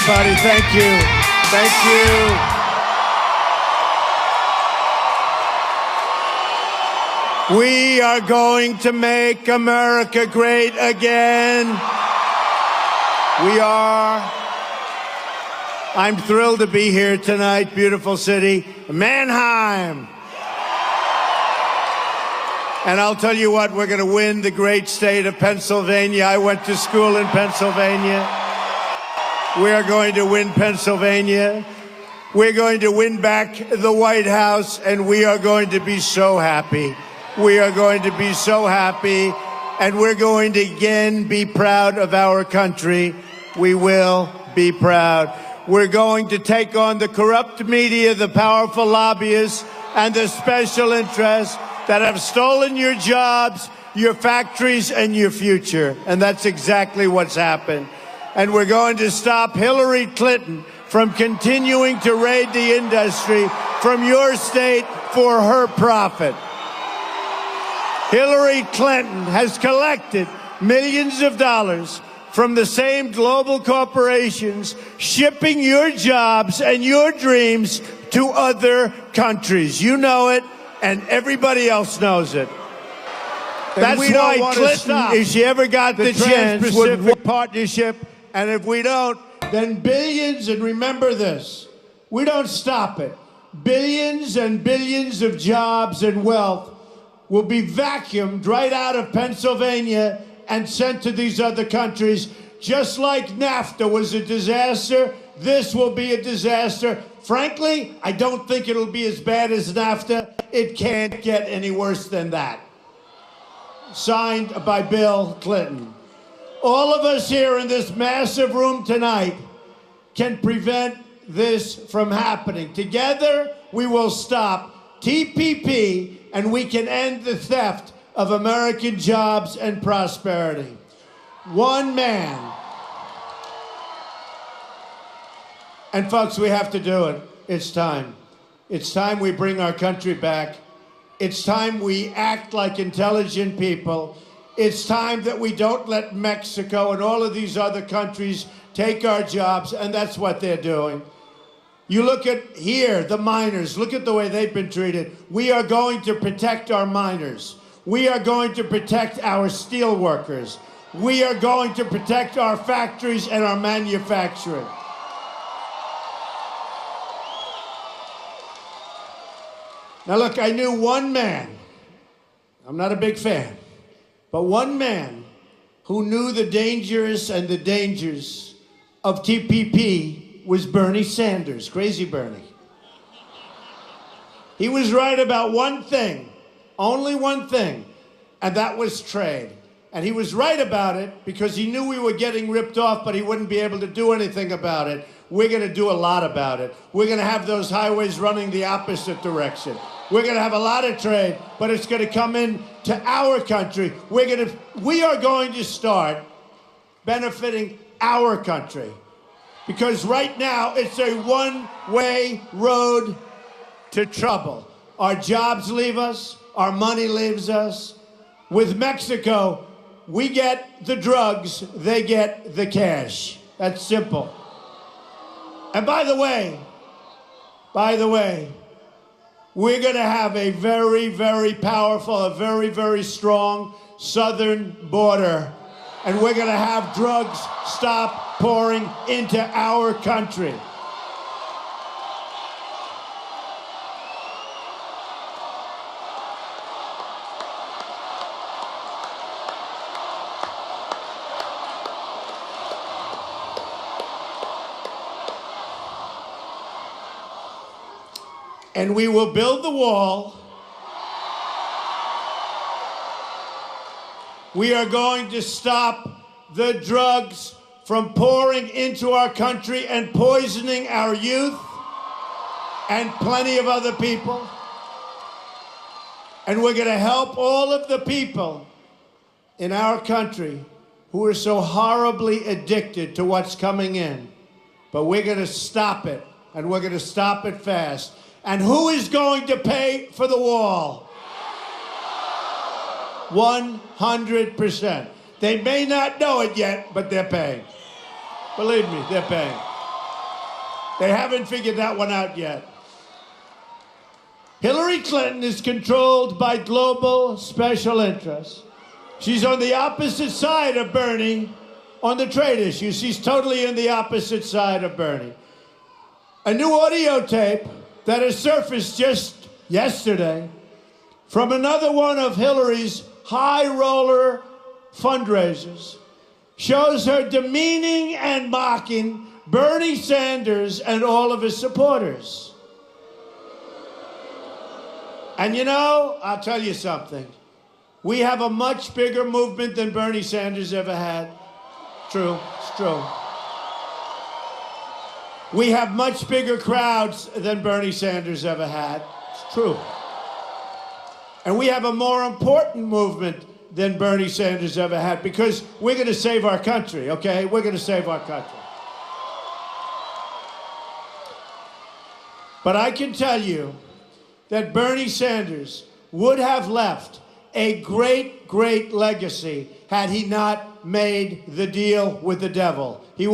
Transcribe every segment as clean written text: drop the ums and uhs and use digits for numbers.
everybody. Thank you. Thank you. We are going to make America great again. We are. I'm thrilled to be here tonight. Beautiful city, Manheim. And I'll tell you what, we're going to win the great state of Pennsylvania. I went to school in Pennsylvania. We are going to win Pennsylvania. We're going to win back the White House, and we are going to be so happy. We are going to be so happy, and we're going to again be proud of our country. We will be proud. We're going to take on the corrupt media, the powerful lobbyists, and the special interests that have stolen your jobs, your factories, and your future. And that's exactly what's happened. And we're going to stop Hillary Clinton from continuing to raid the industry from your state for her profit. Hillary Clinton has collected millions of dollars from the same global corporations, shipping your jobs and your dreams to other countries. You know it, and everybody else knows it. That's why Clinton, if she ever got the chance, would partnership. And if we don't, then billions, and remember this, we don't stop it. Billions and billions of jobs and wealth will be vacuumed right out of Pennsylvania and sent to these other countries. Just like NAFTA was a disaster, this will be a disaster. Frankly, I don't think it'll be as bad as NAFTA. It can't get any worse than that. Signed by Bill Clinton. All of us here in this massive room tonight can prevent this from happening. Together, we will stop TPP, and we can end the theft of American jobs and prosperity. One man. And folks, we have to do it. It's time. It's time we bring our country back. It's time we act like intelligent people. It's time that we don't let Mexico and all of these other countries take our jobs, and that's what they're doing. You look at here, the miners, look at the way they've been treated. We are going to protect our miners. We are going to protect our steel workers. We are going to protect our factories and our manufacturing. Now look, I knew one man. I'm not a big fan. But one man who knew the dangers and the dangers of TPP was Bernie Sanders, crazy Bernie. He was right about one thing, only one thing, and that was trade. And he was right about it because he knew we were getting ripped off, but he wouldn't be able to do anything about it. We're going to do a lot about it. We're going to have those highways running the opposite direction. We're going to have a lot of trade, but it's going to come in to our country. We are going to start benefiting our country. Because right now, it's a one-way road to trouble. Our jobs leave us. Our money leaves us. With Mexico, we get the drugs. They get the cash. That's simple. And by the way, we're going to have a very, very powerful, a very, very strong southern border. And we're going to have drugs stop pouring into our country. And we will build the wall. We are going to stop the drugs from pouring into our country and poisoning our youth and plenty of other people. And we're going to help all of the people in our country who are so horribly addicted to what's coming in. But we're going to stop it, and we're going to stop it fast. And who is going to pay for the wall? 100%. They may not know it yet, but they're paying. Believe me, they're paying. They haven't figured that one out yet. Hillary Clinton is controlled by global special interests. She's on the opposite side of Bernie on the trade issue. She's totally on the opposite side of Bernie. A new audio tape that has surfaced just yesterday from another one of Hillary's high roller fundraisers shows her demeaning and mocking Bernie Sanders and all of his supporters. And you know, I'll tell you something. We have a much bigger movement than Bernie Sanders ever had. True, it's true. We have much bigger crowds than Bernie Sanders ever had. It's true. And we have a more important movement than Bernie Sanders ever had because we're going to save our country, okay? We're going to save our country. But I can tell you that Bernie Sanders would have left a great, great legacy had he not made the deal with the devil. He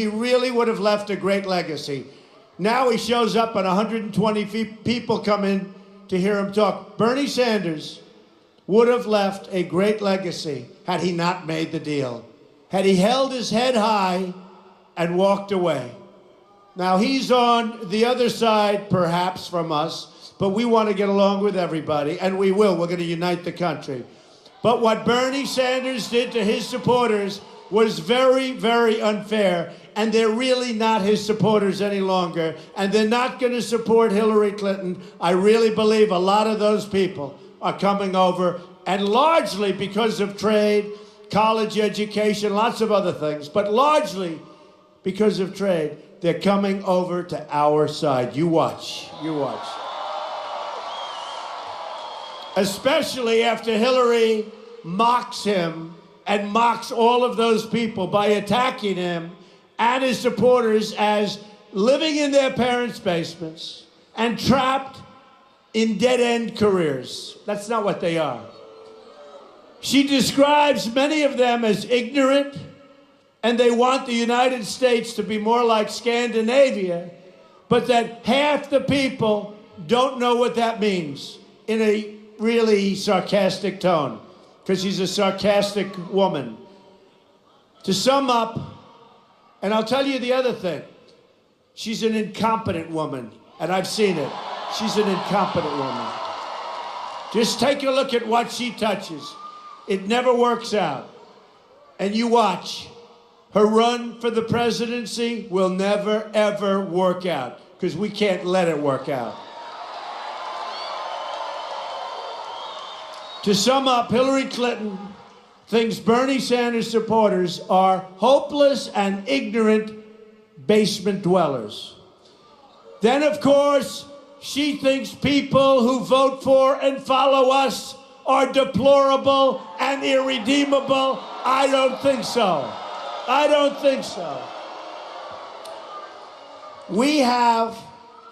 really would have left a great legacy. Now he shows up and 120 people come in to hear him talk. Bernie Sanders would have left a great legacy had he not made the deal. Had he held his head high and walked away. Now he's on the other side, perhaps, from us, but we want to get along with everybody, and we will. We're going to unite the country. But what Bernie Sanders did to his supporters was very, very unfair, and they're really not his supporters any longer, and they're not going to support Hillary Clinton. I really believe a lot of those people are coming over, and largely because of trade, college education, lots of other things, but largely because of trade, they're coming over to our side. You watch, you watch. Especially after Hillary mocks him and mocks all of those people by attacking him and his supporters as living in their parents' basements and trapped in dead-end careers. That's not what they are. She describes many of them as ignorant, and they want the United States to be more like Scandinavia, but that half the people don't know what that means in a really sarcastic tone, because she's a sarcastic woman. To sum up, and I'll tell you the other thing, she's an incompetent woman, and I've seen it. She's an incompetent woman. Just take a look at what she touches. It never works out. And you watch. Her run for the presidency will never, ever work out, because we can't let it work out. To sum up, Hillary Clinton thinks Bernie Sanders supporters are hopeless and ignorant basement dwellers. Then, of course, she thinks people who vote for and follow us are deplorable and irredeemable. I don't think so. I don't think so. We have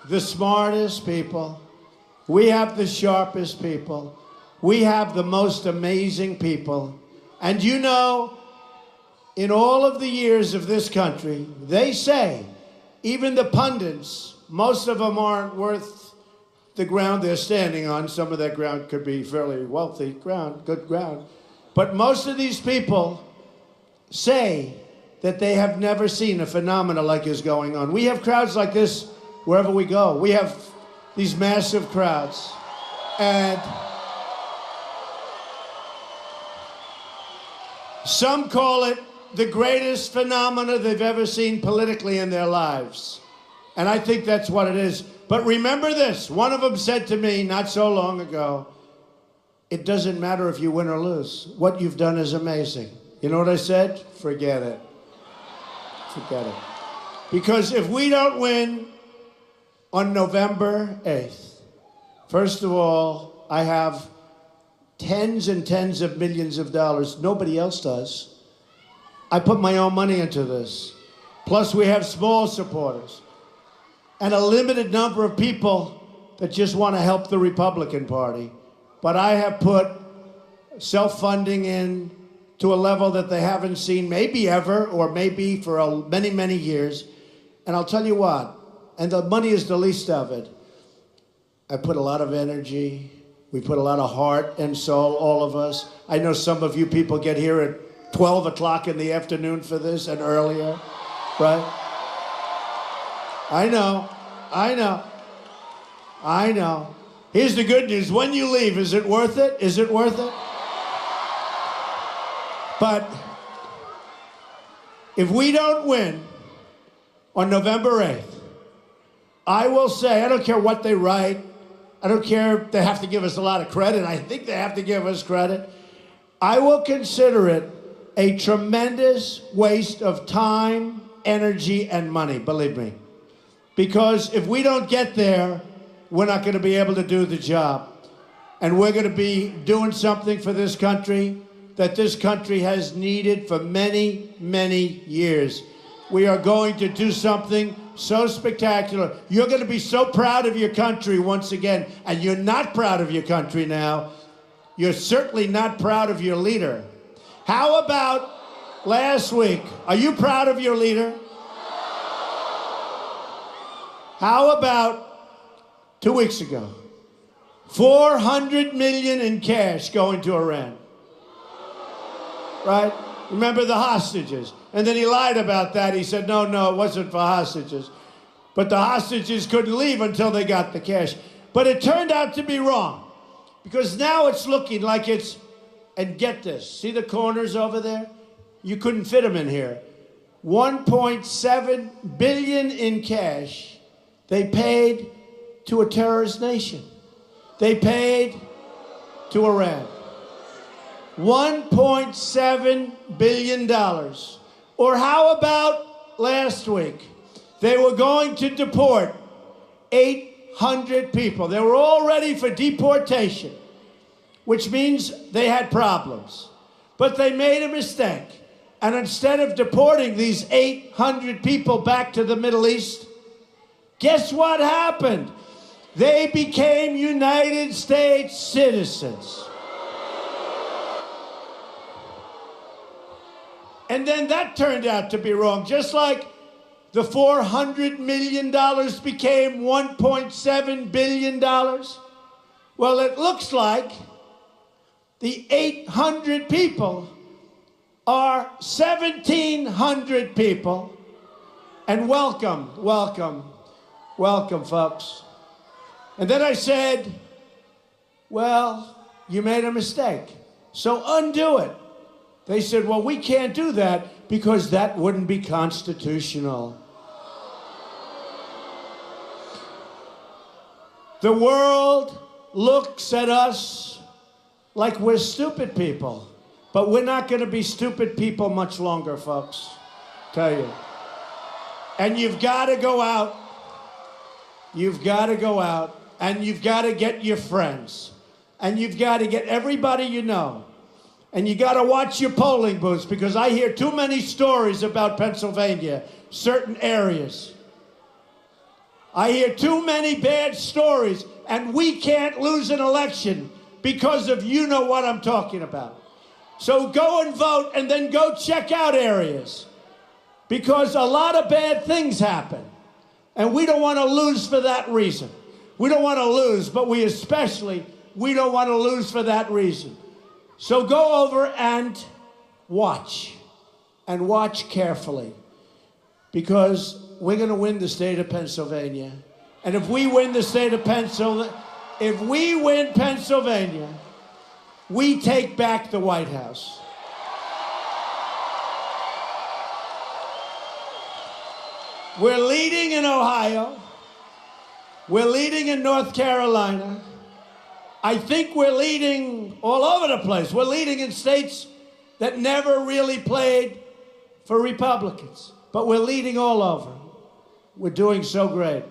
the smartest people. We have the sharpest people. We have the most amazing people. And you know, in all of the years of this country, they say, even the pundits, most of them aren't worth the ground they're standing on. Some of that ground could be fairly wealthy ground, good ground. But most of these people say that they have never seen a phenomena like is going on. We have crowds like this wherever we go. We have these massive crowds. And some call it the greatest phenomena they've ever seen politically in their lives. And I think that's what it is. But remember this, one of them said to me not so long ago, it doesn't matter if you win or lose. What you've done is amazing. You know what I said? Forget it. Forget it. Because if we don't win on November 8th, first of all, I have tens and tens of millions of dollars. Nobody else does. I put my own money into this. Plus, we have small supporters and a limited number of people that just want to help the Republican Party. But I have put self-funding in to a level that they haven't seen maybe ever, or maybe for many, many years. And I'll tell you what, and the money is the least of it. I put a lot of energy. We put a lot of heart and soul, all of us. I know some of you people get here at 12 o'clock in the afternoon for this and earlier, right? I know. Here's the good news. When you leave, is it worth it? Is it worth it? But if we don't win on November 8th, I will say, I don't care what they write, I don't care if they have to give us a lot of credit. I think they have to give us credit. I will consider it a tremendous waste of time, energy, and money, believe me. Because if we don't get there, we're not going to be able to do the job. And we're going to be doing something for this country that this country has needed for many, many years. We are going to do something so spectacular. You're going to be so proud of your country once again, and you're not proud of your country now. You're certainly not proud of your leader. How about last week? Are you proud of your leader? How about 2 weeks ago? $400 million in cash going to Iran. Right? Remember the hostages. And then he lied about that. He said, no, it wasn't for hostages. But the hostages couldn't leave until they got the cash. But it turned out to be wrong. Because now it's looking like it's, and get this, see the corners over there? You couldn't fit them in here. 1.7 billion in cash they paid to a terrorist nation. They paid to Iran. $1.7 billion. Or how about last week? They were going to deport 800 people. They were all ready for deportation, which means they had problems. But they made a mistake. And instead of deporting these 800 people back to the Middle East, guess what happened? They became United States citizens. And then that turned out to be wrong, just like the $400 million became $1.7 billion. Well, it looks like the 800 people are 1,700 people. And welcome, folks. And then I said, well, you made a mistake, so undo it. They said, well, we can't do that because that wouldn't be constitutional. The world looks at us like we're stupid people, but we're not going to be stupid people much longer, folks. Tell you. And you've got to go out. You've got to go out, and you've got to get your friends, and you've got to get everybody you know. And you got to watch your polling booths, because I hear too many stories about Pennsylvania, certain areas. I hear too many bad stories, and we can't lose an election because of you know what I'm talking about. So go and vote, and then go check out areas, because a lot of bad things happen, and we don't want to lose for that reason. We don't want to lose, but we don't want to lose for that reason. So go over and watch carefully, because we're going to win the state of Pennsylvania. And if we win the state of Pennsylvania, we take back the White House. We're leading in Ohio. We're leading in North Carolina. I think we're leading all over the place. We're leading in states that never really played for Republicans, but we're leading all over. We're doing so great.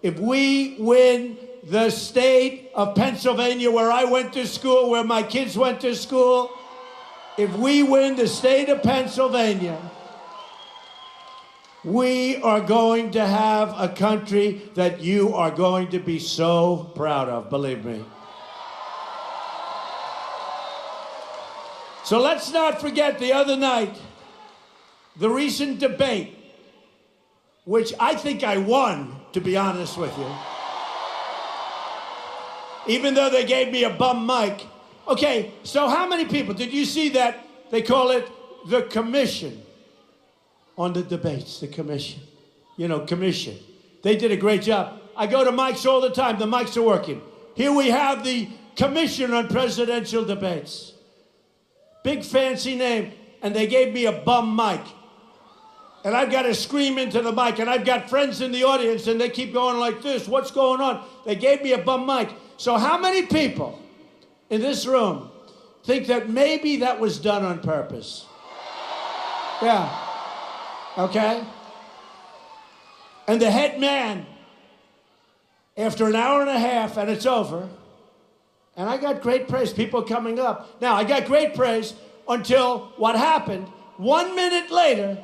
If we win the state of Pennsylvania, where I went to school, where my kids went to school, if we win the state of Pennsylvania, we are going to have a country that you are going to be so proud of, believe me. So let's not forget the other night, the recent debate, which I think I won to be honest with you. Even though they gave me a bum mic. Okay, so how many people? Did you see that? They call it the commission on the debates, the commission. You know, commission. They did a great job. I go to mics all the time. The mics are working. Here we have the commission on presidential debates. Big fancy name. And they gave me a bum mic. And I've got to scream into the mic. And I've got friends in the audience and they keep going like this. What's going on? They gave me a bum mic. So how many people in this room think that maybe that was done on purpose? Yeah. Okay? And the head man, after an hour and a half, and it's over, and I got great praise, people coming up. Now, I got great praise until what happened. 1 minute later,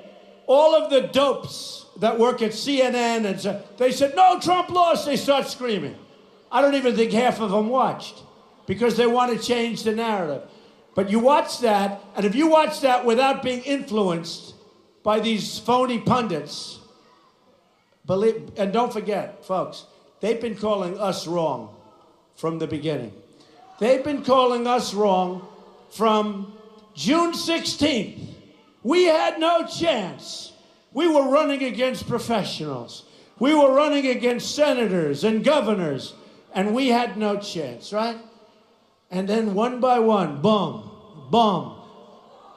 all of the dopes that work at CNN, and so, they said, no, Trump lost. They start screaming. I don't even think half of them watched because they want to change the narrative. But you watch that, and if you watch that without being influenced by these phony pundits, believe, and don't forget, folks, they've been calling us wrong from the beginning. They've been calling us wrong from June 16th. We had no chance. We were running against professionals. We were running against senators and governors, and we had no chance, right? And then one by one, boom, boom.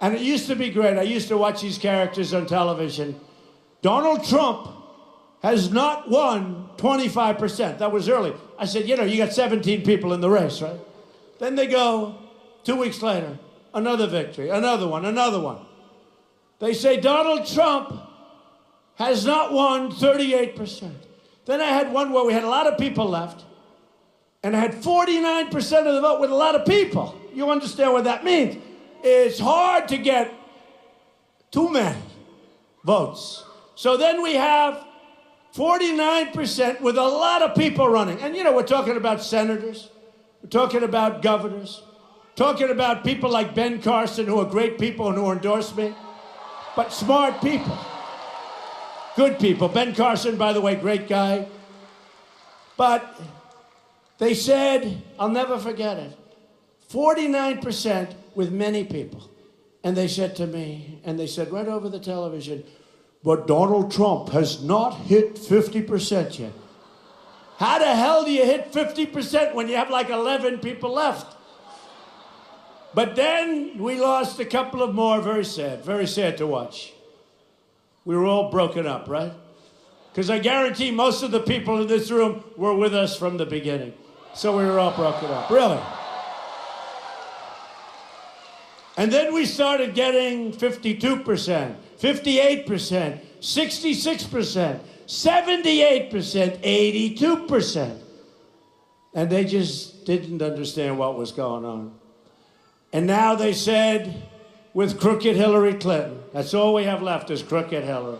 And it used to be great. I used to watch these characters on television. Donald Trump has not won 25%. That was early. I said, you know, you got 17 people in the race, right? Then they go, 2 weeks later, another victory, another one, another one. They say Donald Trump has not won 38%. Then I had one where we had a lot of people left, and I had 49% of the vote with a lot of people. You understand what that means? It's hard to get too many votes. So then we have 49% with a lot of people running. And you know, we're talking about senators, we're talking about governors, talking about people like Ben Carson, who are great people and who endorse me, but smart people, good people. Ben Carson, by the way, great guy. But they said, I'll never forget it, 49% with many people. And they said to me, and they said right over the television, but Donald Trump has not hit 50% yet. How the hell do you hit 50% when you have like 11 people left? But then we lost a couple of more, very sad to watch. We were all broken up, right? Because I guarantee most of the people in this room were with us from the beginning. So we were all broken up, really. And then we started getting 52%, 58%, 66%, 78%, 82%. And they just didn't understand what was going on. And now they said, with crooked Hillary Clinton, that's all we have left is crooked Hillary.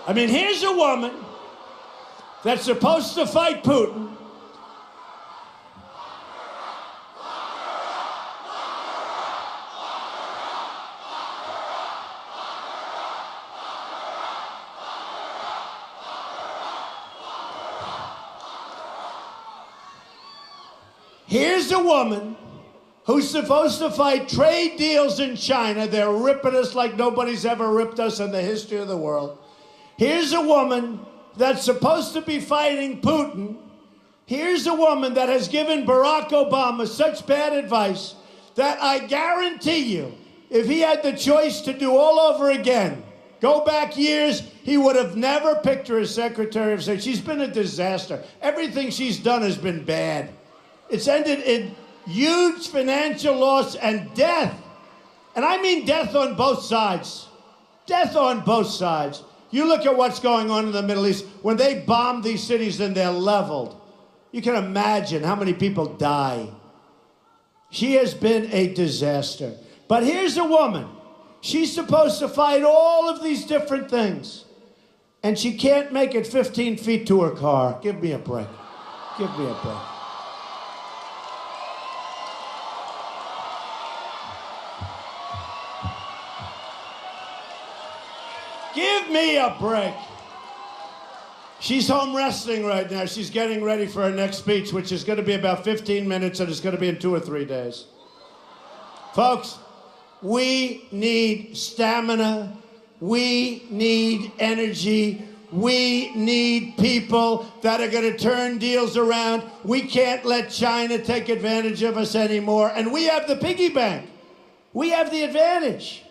I mean, here's a woman that's supposed to fight Putin. Here's a woman who's supposed to fight trade deals in China. They're ripping us like nobody's ever ripped us in the history of the world. Here's a woman that's supposed to be fighting Putin. Here's a woman that has given Barack Obama such bad advice that I guarantee you, if he had the choice to do all over again, go back years, he would have never picked her as Secretary of State. She's been a disaster. Everything she's done has been bad. It's ended in huge financial loss and death. And I mean death on both sides. Death on both sides. You look at what's going on in the Middle East. When they bomb these cities and they're leveled, you can imagine how many people die. She has been a disaster. But here's a woman. She's supposed to fight all of these different things. And she can't make it 15 feet to her car. Give me a break. Give me a break. Give me a break. She's home wrestling right now. She's getting ready for her next speech, which is going to be about 15 minutes, and it's going to be in 2 or 3 days. Folks, we need stamina. We need energy. We need people that are going to turn deals around. We can't let China take advantage of us anymore. And we have the piggy bank. We have the advantage.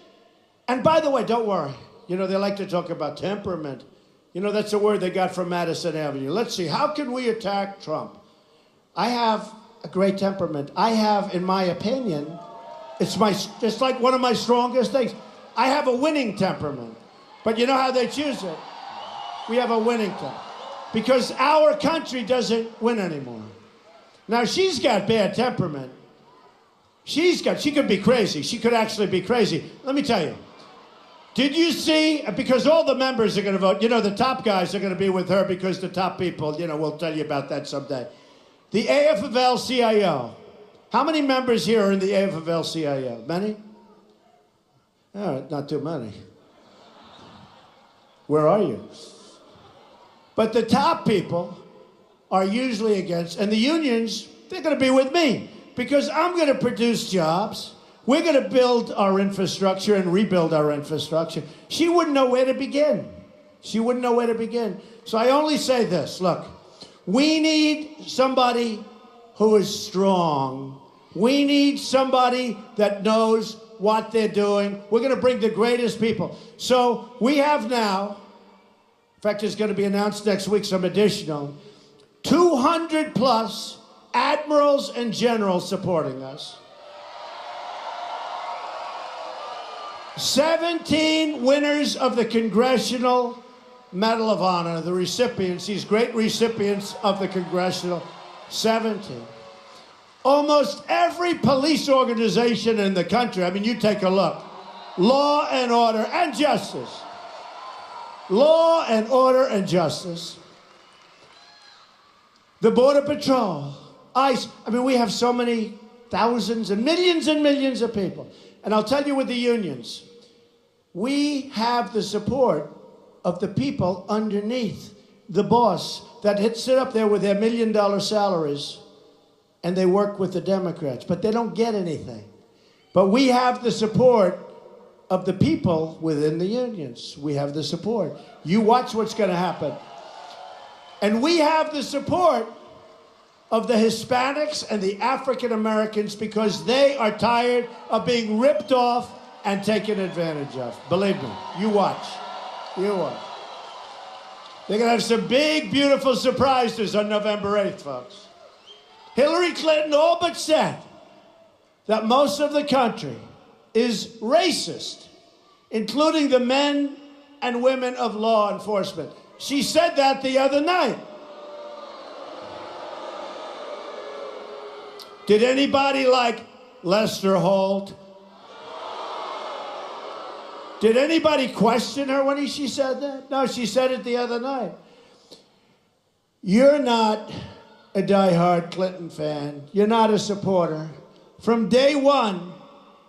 And by the way, don't worry. You know, they like to talk about temperament. You know, that's a word they got from Madison Avenue. Let's see, how can we attack Trump? I have a great temperament. I have, in my opinion, it's like one of my strongest things. I have a winning temperament. But you know how they choose it? We have a winning temperament. Because our country doesn't win anymore. Now, she's got bad temperament. She could be crazy. She could actually be crazy. Let me tell you. Did you see, because all the members are going to vote, you know, the top guys are going to be with her because the top people, you know, we'll tell you about that someday. The AFL-CIO. How many members here are in the AFL-CIO? Many? All right, not too many. Where are you? But the top people are usually against, and the unions, they're going to be with me because I'm going to produce jobs. We're going to build our infrastructure and rebuild our infrastructure. She wouldn't know where to begin. She wouldn't know where to begin. So I only say this, look, we need somebody who is strong. We need somebody that knows what they're doing. We're going to bring the greatest people. So we have now, in fact, it's going to be announced next week, some additional, 200 plus admirals and generals supporting us. 17 winners of the Congressional Medal of Honor, the recipients, these great recipients of the Congressional, 17. Almost every police organization in the country, I mean, you take a look, law and order and justice. Law and order and justice. The Border Patrol, ICE, I mean, we have so many thousands and millions of people. And I'll tell you with the unions, we have the support of the people underneath the boss that sit up there with their $1 million salaries and they work with the Democrats, but they don't get anything. But we have the support of the people within the unions. We have the support. You watch what's going to happen. And we have the support of the Hispanics and the African Americans because they are tired of being ripped off and taken advantage of. Believe me, you watch. You watch. They're going to have some big, beautiful surprises on November 8th, folks. Hillary Clinton all but said that most of the country is racist, including the men and women of law enforcement. She said that the other night. Did anybody like Lester Holt? Did anybody question her when she said that? No, she said it the other night. You're not a diehard Clinton fan. You're not a supporter. From day one,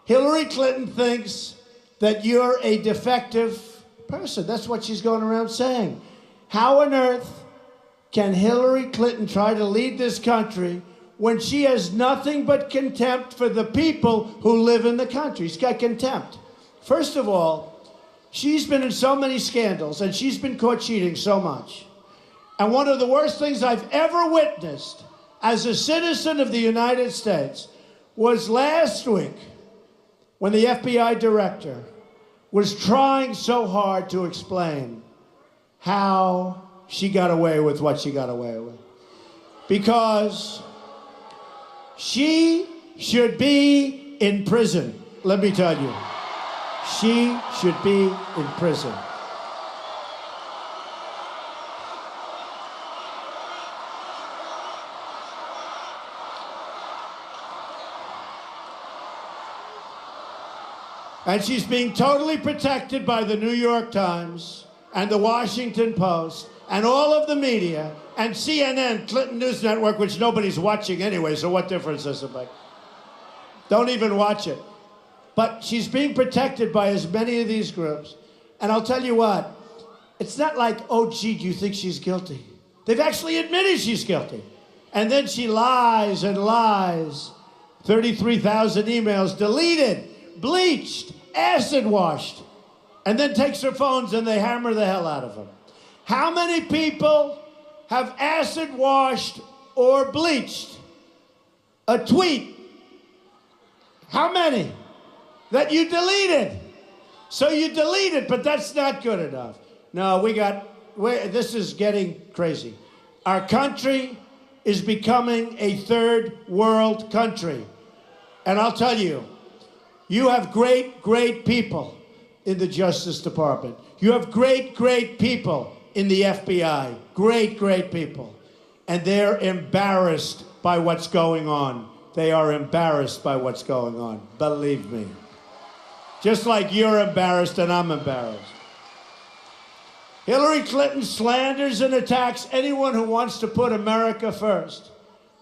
Hillary Clinton thinks that you're a defective person. That's what she's going around saying. How on earth can Hillary Clinton try to lead this country when she has nothing but contempt for the people who live in the country? She's got contempt. First of all, she's been in so many scandals and she's been caught cheating so much. And one of the worst things I've ever witnessed as a citizen of the United States was last week when the FBI director was trying so hard to explain how she got away with what she got away with. Because she should be in prison, let me tell you. She should be in prison. And she's being totally protected by the New York Times and the Washington Post and all of the media and CNN, Clinton News Network, which nobody's watching anyway, so what difference does it make? Don't even watch it. But she's being protected by as many of these groups. And I'll tell you what, It's not like, oh, gee, do you think she's guilty? They've actually admitted she's guilty. And then she lies and lies. 33,000 emails deleted, bleached, acid washed, and then takes her phones and they hammer the hell out of them. How many people have acid washed or bleached a tweet? How many? That you deleted. So you deleted, but that's not good enough. No, this is getting crazy. Our country is becoming a third world country. And I'll tell you, you have great, great people in the Justice Department. You have great, great people in the FBI. Great, great people. And they're embarrassed by what's going on. They are embarrassed by what's going on. Believe me. Just like you're embarrassed and I'm embarrassed. Hillary Clinton slanders and attacks anyone who wants to put America first,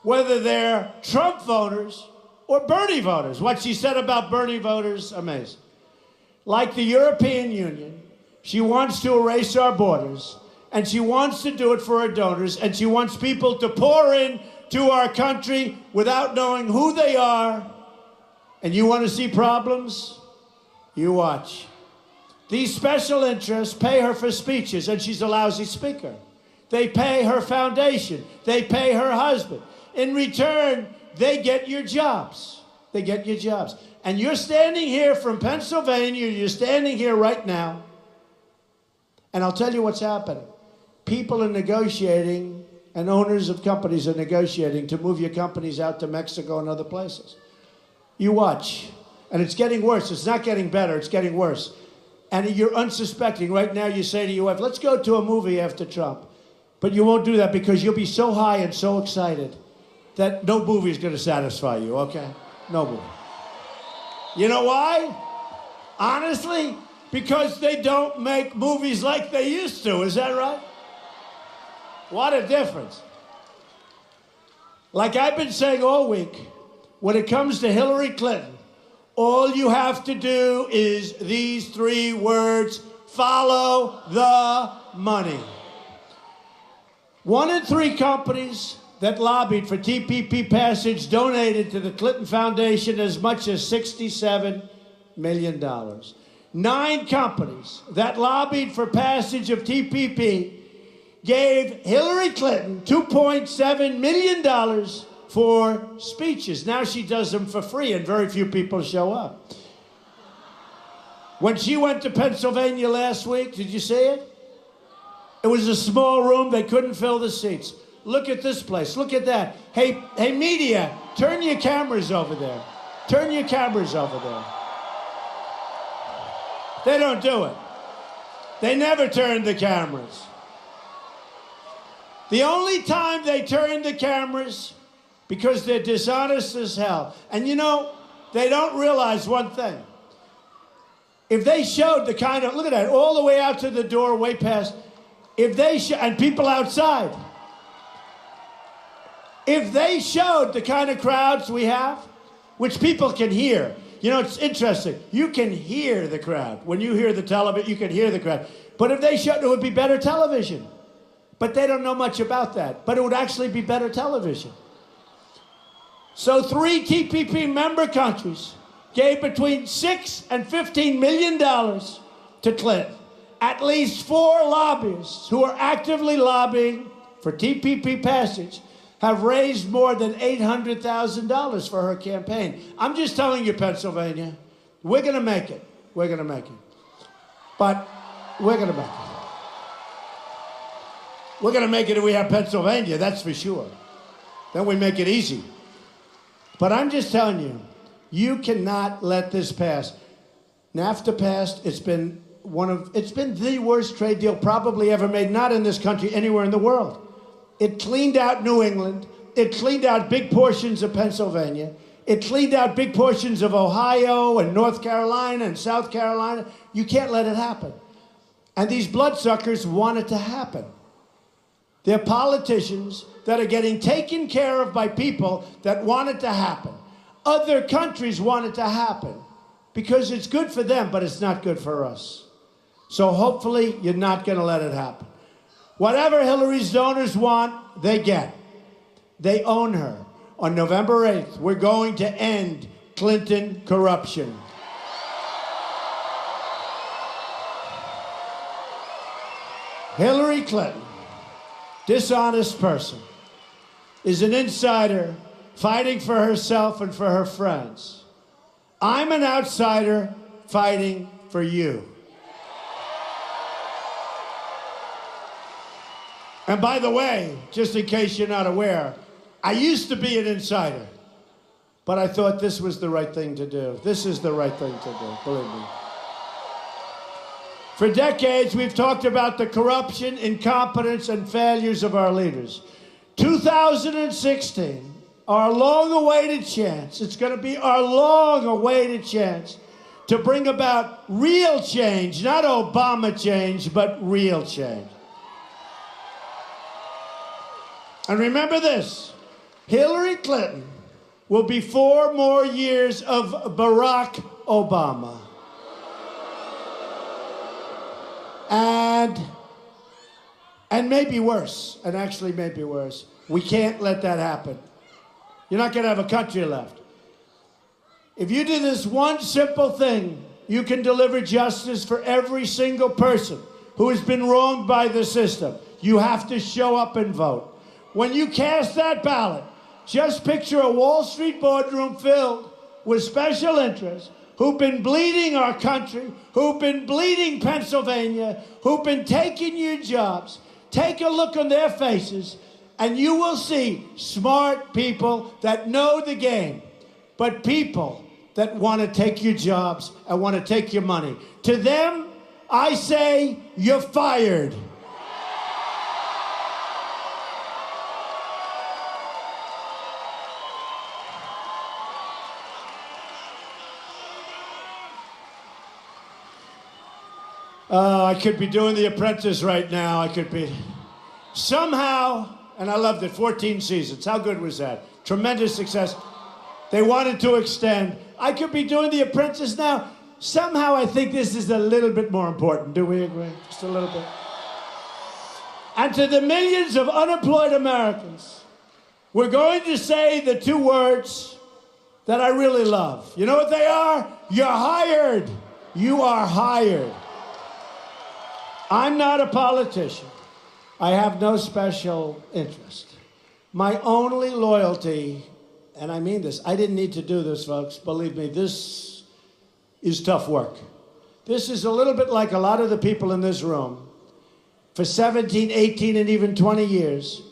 whether they're Trump voters or Bernie voters. What she said about Bernie voters, amazing. Like the European Union, she wants to erase our borders, and she wants to do it for her donors, and she wants people to pour in to our country without knowing who they are. And you want to see problems? You watch. These special interests pay her for speeches, and she's a lousy speaker. They pay her foundation. They pay her husband. In return, they get your jobs. They get your jobs. And you're standing here from Pennsylvania. You're standing here right now. And I'll tell you what's happening. People are negotiating, and owners of companies are negotiating to move your companies out to Mexico and other places. You watch. And it's getting worse. It's not getting better. It's getting worse. And you're unsuspecting. Right now you say to your wife, let's go to a movie after Trump. But you won't do that because you'll be so high and so excited that no movie is going to satisfy you, okay? No movie. You know why? Honestly, because they don't make movies like they used to. Is that right? What a difference. Like I've been saying all week, when it comes to Hillary Clinton, all you have to do is these three words: follow the money. 1 in 3 companies that lobbied for TPP passage donated to the Clinton Foundation as much as $67 million. 9 companies that lobbied for passage of TPP gave Hillary Clinton $2.7 million for speeches. Now she does them for free, and very few people show up. When she went to Pennsylvania last week, did you see it? It was a small room. They couldn't fill the seats. Look at this place. Look at that. Hey, media, turn your cameras over there. Turn your cameras over there. They don't do it. They never turn the cameras. The only time they turn the cameras, because they're dishonest as hell. And you know, they don't realize one thing. If they showed the kind of, look at that, all the way out to the door, way past, if they and people outside, if they showed the kind of crowds we have, which people can hear, you know, it's interesting. You can hear the crowd. When you hear the television, you can hear the crowd. But if they showed, it would be better television. But they don't know much about that. But it would actually be better television. So 3 TPP member countries gave between $6 and $15 million to Clinton. At least 4 lobbyists who are actively lobbying for TPP passage have raised more than $800,000 for her campaign. I'm just telling you, Pennsylvania, we're going to make it. We're going to make it. But we're going to make it. We're going to make it if we have Pennsylvania, that's for sure. Then we make it easy. But I'm just telling you, you cannot let this pass. NAFTA passed. It's been the worst trade deal probably ever made, not in this country, anywhere in the world. It cleaned out New England. It cleaned out big portions of Pennsylvania. It cleaned out big portions of Ohio and North Carolina and South Carolina. You can't let it happen. And these bloodsuckers want it to happen. They're politicians that are getting taken care of by people that want it to happen. Other countries want it to happen because it's good for them, but it's not good for us. So hopefully you're not going to let it happen. Whatever Hillary's donors want, they get. They own her. On November 8th, we're going to end Clinton corruption. Hillary Clinton, dishonest person, is an insider fighting for herself and for her friends. I'm an outsider fighting for you. And by the way, just in case you're not aware, I used to be an insider, but I thought this was the right thing to do. This is the right thing to do, believe me. For decades, we've talked about the corruption, incompetence, and failures of our leaders. 2016, our long-awaited chance, it's going to be our long-awaited chance to bring about real change, not Obama change, but real change. And remember this, Hillary Clinton will be 4 more years of Barack Obama. And maybe worse, and actually maybe worse. We can't let that happen. You're not going to have a country left. If you do this one simple thing, you can deliver justice for every single person who has been wronged by the system. You have to show up and vote. When you cast that ballot, just picture a Wall Street boardroom filled with special interests who've been bleeding our country, who've been bleeding Pennsylvania, who've been taking your jobs. Take a look on their faces, and you will see smart people that know the game, but people that want to take your jobs and want to take your money. To them, I say, you're fired. I could be doing The Apprentice right now. I could be. Somehow, and I loved it, 14 seasons. How good was that? Tremendous success. They wanted to extend. I could be doing The Apprentice now. Somehow I think this is a little bit more important. Do we agree? Just a little bit. And to the millions of unemployed Americans, we're going to say the 2 words that I really love. You know what they are? You're hired. You are hired. I'm not a politician. I have no special interest. My only loyalty, and I mean this, I didn't need to do this, folks. Believe me, this is tough work. This is a little bit like a lot of the people in this room. For 17, 18, and even 20 years,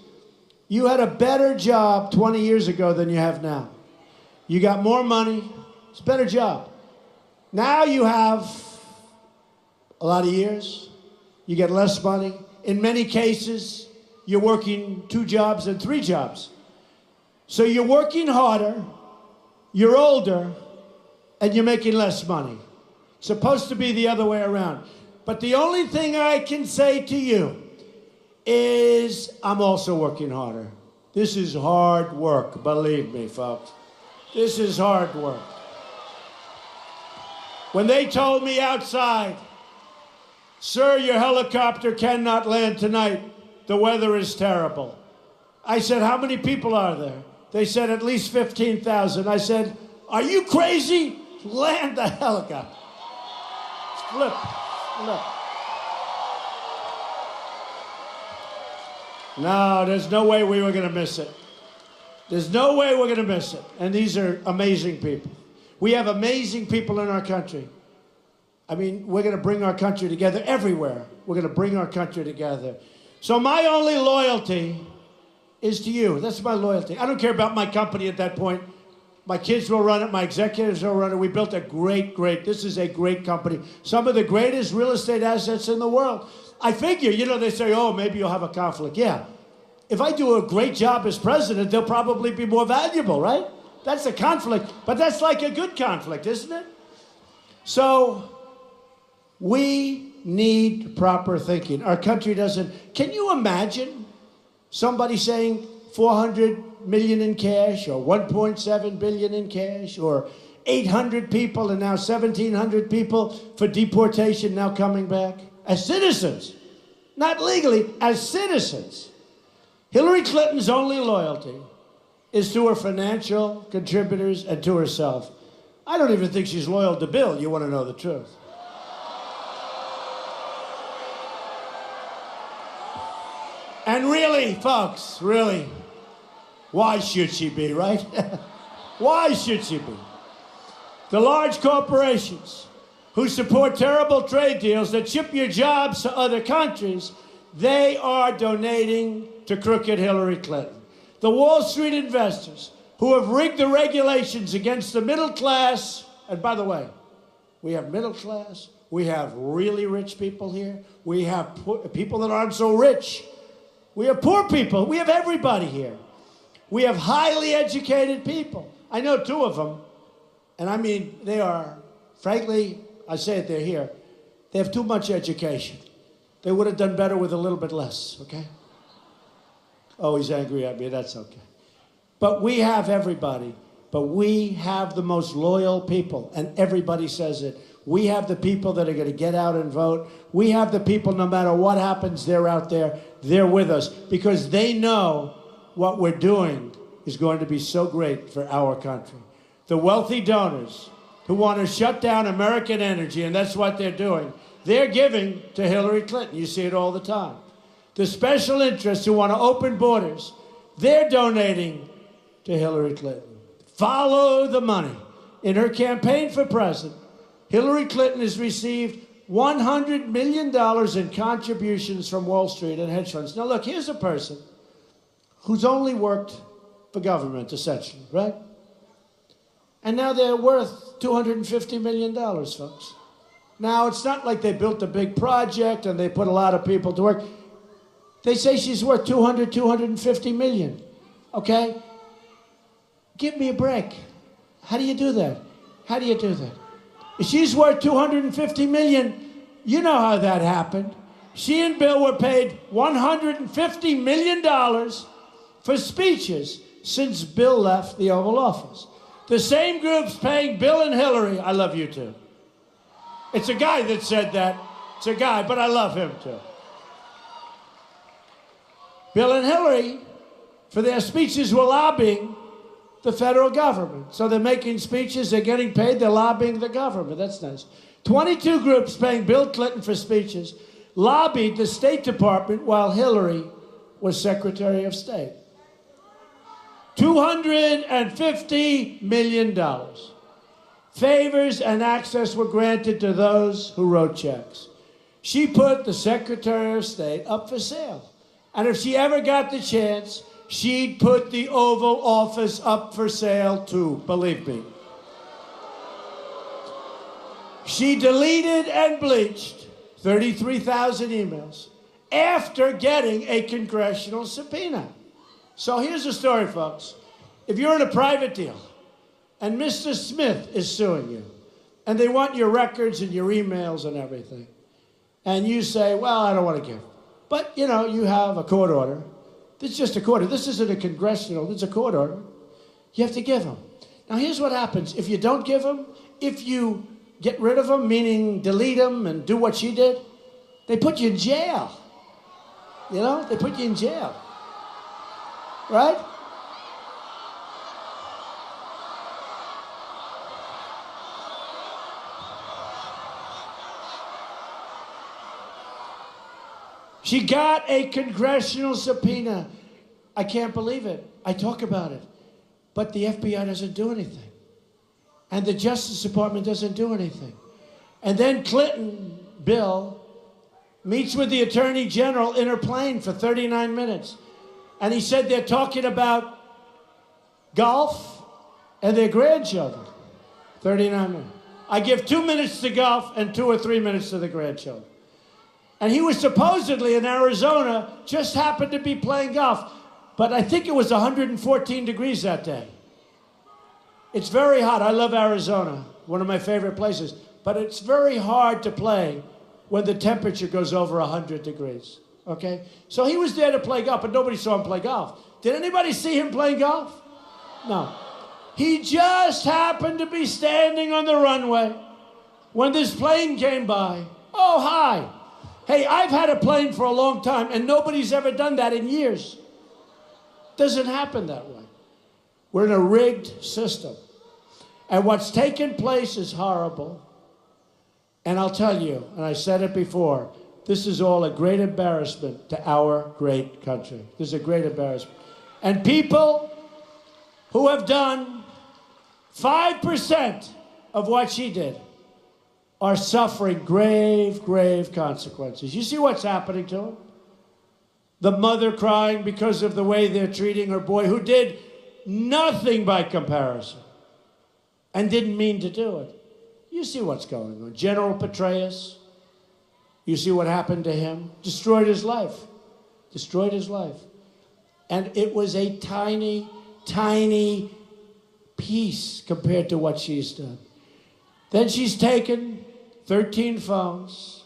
you had a better job 20 years ago than you have now. You got more money. It's a better job. Now you have a lot of years. You get less money. In many cases, you're working 2 jobs and 3 jobs. So you're working harder, you're older, and you're making less money. It's supposed to be the other way around. But the only thing I can say to you is I'm also working harder. This is hard work, believe me, folks. This is hard work. When they told me outside, "Sir, your helicopter cannot land tonight. The weather is terrible." I said, "How many people are there?" They said, "At least 15,000. I said, "Are you crazy? Land the helicopter." Flip. No, there's no way we were going to miss it. There's no way we're going to miss it. And these are amazing people. We have amazing people in our country. I mean, we're going to bring our country together everywhere. We're going to bring our country together. So my only loyalty is to you. That's my loyalty. I don't care about my company at that point. My kids will run it. My executives will run it. We built a great, this is a great company. Some of the greatest real estate assets in the world. I figure, you know, they say, oh, maybe you'll have a conflict. Yeah. If I do a great job as president, they'll probably be more valuable, right? That's a conflict. But that's like a good conflict, isn't it? So we need proper thinking. Our country doesn't. Can you imagine somebody saying 400 million in cash or 1.7 billion in cash or 800 people and now 1,700 people for deportation now coming back? as citizens, not legally, as citizens. Hillary Clinton's only loyalty is to her financial contributors and to herself. I don't even think she's loyal to Bill, you want to know the truth. And really, folks, really, why should she be, right? Why should she be? The large corporations who support terrible trade deals that ship your jobs to other countries, they are donating to crooked Hillary Clinton. The Wall Street investors who have rigged the regulations against the middle class, and by the way, we have middle class, we have really rich people here, we have people that aren't so rich, we have poor people, we have everybody here. We have highly educated people. I know two of them, and I mean, they are, frankly, I say it, they're here, they have too much education. They would have done better with a little bit less, okay? Oh, he's angry at me, that's okay. But we have everybody, but we have the most loyal people, and everybody says it. We have the people that are going to get out and vote. We have the people, no matter what happens, they're out there, they're with us, because they know what we're doing is going to be so great for our country. The wealthy donors who want to shut down American energy, and that's what they're doing, they're giving to Hillary Clinton. You see it all the time. The special interests who want to open borders, they're donating to Hillary Clinton. Follow the money. In her campaign for president, Hillary Clinton has received $100 million in contributions from Wall Street and hedge funds. Now look, here's a person who's only worked for government, essentially, right? And now they're worth $250 million, folks. Now, it's not like they built a big project and they put a lot of people to work. They say she's worth 250 million, okay? Give me a break. How do you do that? How do you do that? If she's worth 250 million, you know how that happened. She and Bill were paid $150 million for speeches since Bill left the Oval Office. The same group's paying Bill and Hillary. I love you too. It's a guy that said that. It's a guy, but I love him too. Bill and Hillary, for their speeches, were lobbying the federal government. So they're making speeches, they're getting paid, they're lobbying the government. That's nice. 22 groups paying Bill Clinton for speeches lobbied the State Department while Hillary was Secretary of State. $250 million. Favors and access were granted to those who wrote checks. She put the Secretary of State up for sale. And if she ever got the chance, she'd put the Oval Office up for sale too, believe me. She deleted and bleached 33,000 emails after getting a congressional subpoena. So here's the story, folks. If you're in a private deal and Mr. Smith is suing you and they want your records and your emails and everything, and you say, well, I don't want to give. But, you know, you have a court order. This is just a court order. This isn't a congressional, this is a court order. You have to give them. Now, here's what happens. If you don't give them, if you get rid of them, meaning delete them and do what she did, they put you in jail. You know, they put you in jail. Right? She got a congressional subpoena. I can't believe it. I talk about it. But the FBI doesn't do anything. And the Justice Department doesn't do anything. And then Clinton, Bill, meets with the Attorney General in her plane for 39 minutes. And he said they're talking about golf and their grandchildren. 39 minutes. I give 2 minutes to golf and 2 or 3 minutes to the grandchildren. And he was supposedly in Arizona, just happened to be playing golf. But I think it was 114 degrees that day. It's very hot. I love Arizona, one of my favorite places. But it's very hard to play when the temperature goes over 100 degrees, okay? So he was there to play golf, but nobody saw him play golf. Did anybody see him play golf? No. He just happened to be standing on the runway when this plane came by. Oh, hi. Hey, I've had a plane for a long time, and nobody's ever done that in years. Doesn't happen that way. We're in a rigged system. And what's taken place is horrible. And I'll tell you, and I said it before, this is all a great embarrassment to our great country. This is a great embarrassment. And people who have done 5% of what she did are suffering grave, grave consequences. You see what's happening to them? The mother crying because of the way they're treating her boy, who did nothing by comparison and didn't mean to do it. You see what's going on. General Petraeus, you see what happened to him? Destroyed his life. Destroyed his life. And it was a tiny, tiny piece compared to what she's done. Then she's taken 13 phones,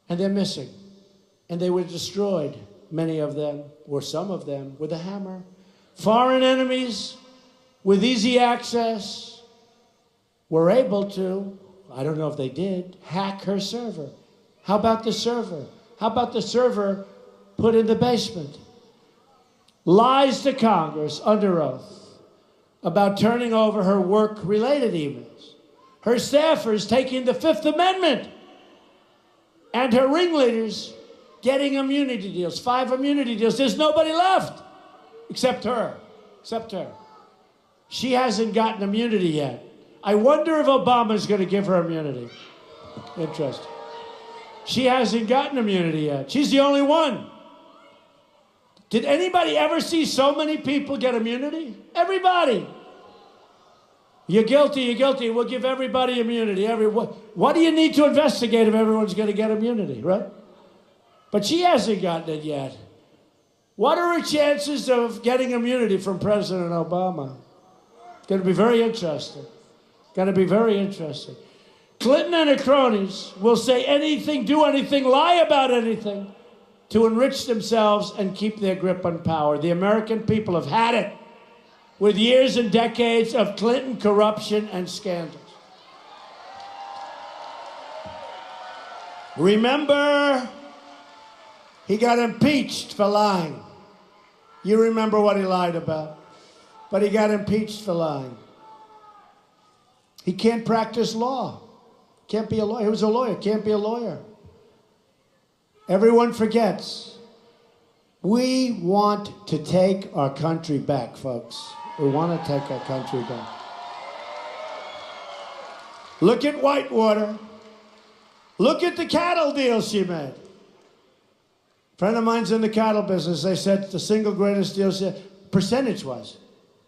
and they're missing. And they were destroyed, many of them, or some of them, with a hammer. Foreign enemies with easy access were able to, I don't know if they did, hack her server. How about the server? How about the server put in the basement? Lies to Congress under oath about turning over her work-related emails. Her staffers taking the Fifth Amendment, and her ringleaders getting immunity deals, 5 immunity deals. There's nobody left except her, except her. She hasn't gotten immunity yet. I wonder if Obama's going to give her immunity. Interesting. She hasn't gotten immunity yet. She's the only one. Did anybody ever see so many people get immunity? Everybody. You're guilty, you're guilty. We'll give everybody immunity. What do you need to investigate if everyone's going to get immunity, right? But she hasn't gotten it yet. What are her chances of getting immunity from President Obama? It's going to be very interesting. Going to be very interesting. Clinton and her cronies will say anything, do anything, lie about anything to enrich themselves and keep their grip on power. The American people have had it with years and decades of Clinton corruption and scandals. Remember, he got impeached for lying. You remember what he lied about. But he got impeached for lying. He can't practice law. Can't be a lawyer. He was a lawyer. Can't be a lawyer. Everyone forgets. We want to take our country back, folks. We want to take our country back. Look at Whitewater. Look at the cattle deal she made. A friend of mine's in the cattle business. They said the single greatest deal, percentage-wise.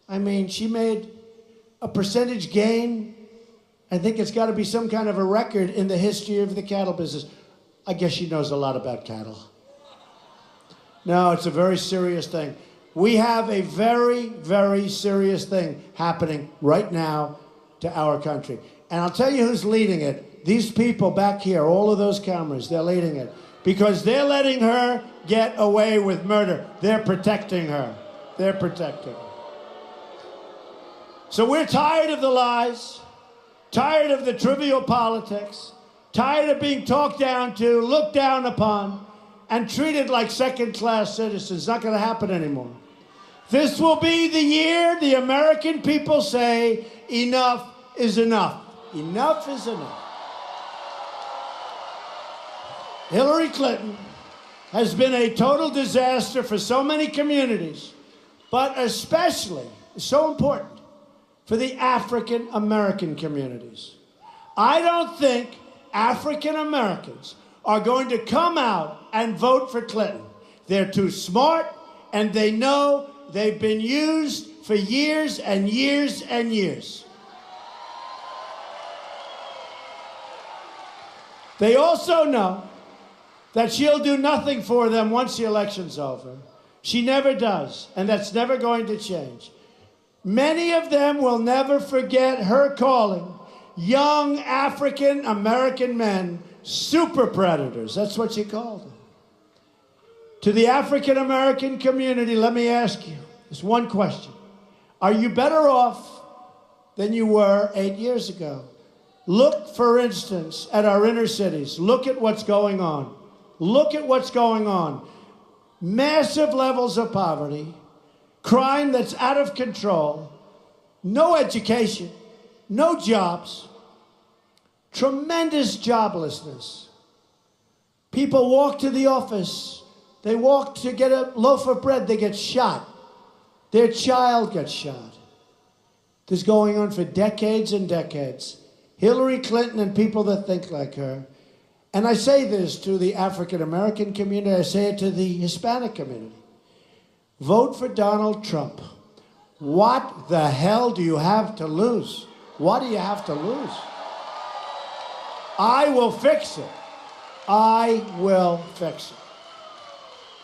I mean, she made a percentage gain. I think it's got to be some kind of a record in the history of the cattle business. I guess she knows a lot about cattle. No, it's a very serious thing. We have a very, very serious thing happening right now to our country. And I'll tell you who's leading it. These people back here, all of those cameras, they're leading it. Because they're letting her get away with murder. They're protecting her. They're protecting her. So we're tired of the lies, tired of the trivial politics, tired of being talked down to, looked down upon, and treated like second-class citizens. It's not going to happen anymore. This will be the year the American people say, enough is enough. Enough is enough. Hillary Clinton has been a total disaster for so many communities, but especially, so important, for the African American communities. I don't think African Americans are going to come out and vote for Clinton. They're too smart, and they know they've been used for years and years and years. They also know that she'll do nothing for them once the election's over. She never does, and that's never going to change. Many of them will never forget her calling young African American men super predators. That's what she called them. To the African American community, let me ask you this one question. Are you better off than you were 8 years ago? Look, for instance, at our inner cities. Look at what's going on. Look at what's going on. Massive levels of poverty, crime that's out of control, no education, no jobs, tremendous joblessness. People walk to the office. They walk to get a loaf of bread. They get shot. Their child gets shot. This is going on for decades and decades. Hillary Clinton and people that think like her. And I say this to the African-American community. I say it to the Hispanic community. Vote for Donald Trump. What the hell do you have to lose? What do you have to lose? I will fix it. I will fix it.